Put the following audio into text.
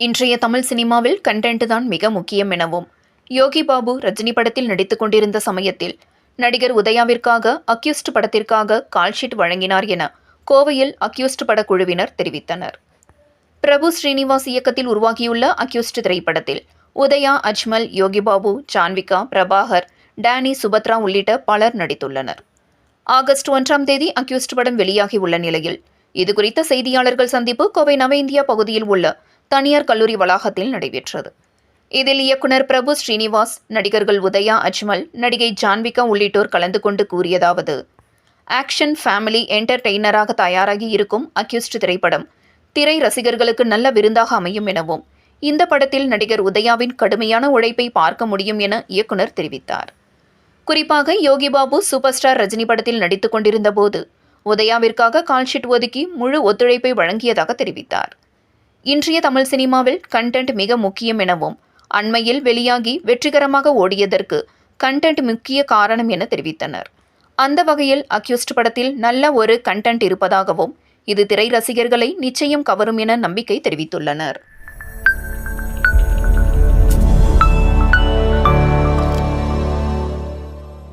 இன்றைய தமிழ் சினிமாவில் கண்டென்ட் தான் மிக முக்கியம் எனவும், யோகி பாபு ரஜினி படத்தில் நடித்துக் கொண்டிருந்த சமயத்தில் நடிகர் உதயாவிற்காக அக்யூஸ்ட் படத்திற்காக கால்ஷீட் வழங்கினார் என கோவையில் அக்யூஸ்ட் படக்குழுவினர் தெரிவித்தனர். பிரபு ஸ்ரீனிவாஸ் இயக்கத்தில் உருவாகியுள்ள அக்யூஸ்ட் திரைப்படத்தில் உதயா, அஜ்மல், யோகி பாபு, ஜான்விகா, பிரபாகர், டேனி, சுபத்ரா உள்ளிட்ட பலர் நடித்துள்ளனர். ஆகஸ்ட் 1ஆம் தேதி அக்யூஸ்ட் படம் வெளியாகியுள்ள நிலையில் இதுகுறித்த செய்தியாளர்கள் சந்திப்பு கோவை நவ இந்தியா பகுதியில் உள்ள தனியார் கல்லூரி வளாகத்தில் நடைபெற்றது. இதில் இயக்குனர் பிரபு ஸ்ரீனிவாஸ், நடிகர்கள் உதயா, அஜ்மல், நடிகை ஜான்விகா உள்ளிட்டோர் கலந்து கொண்டு கூறியதாவது: ஆக்ஷன் ஃபேமிலி என்டர்டெய்னராக தயாராகி இருக்கும் அக்யூஸ்ட் திரைப்படம் திரை ரசிகர்களுக்கு நல்ல விருந்தாக அமையும் எனவும், இந்த படத்தில் நடிகர் உதயாவின் கடுமையான உழைப்பை பார்க்க முடியும் என இயக்குனர் தெரிவித்தார். குறிப்பாக யோகி பாபு சூப்பர் ஸ்டார் ரஜினி படத்தில் நடித்துக் கொண்டிருந்த போது உதயாவிற்காக கால்ஷீட் ஒதுக்கி முழு ஒத்துழைப்பை வழங்கியதாக தெரிவித்தார். இன்றைய தமிழ் சினிமாவில் கண்டென்ட் மிக முக்கியம் எனவும், அண்மையில் வெளியாகி வெற்றிகரமாக ஓடியதற்கு கண்டென்ட் முக்கிய காரணம் என தெரிவித்தனர். அந்த வகையில் அக்யூஸ்ட் படத்தில் நல்ல ஒரு கண்டென்ட் இருப்பதாகவும், இது திரை ரசிகர்களை நிச்சயம் கவரும் என நம்பிக்கை தெரிவித்துள்ளனர்.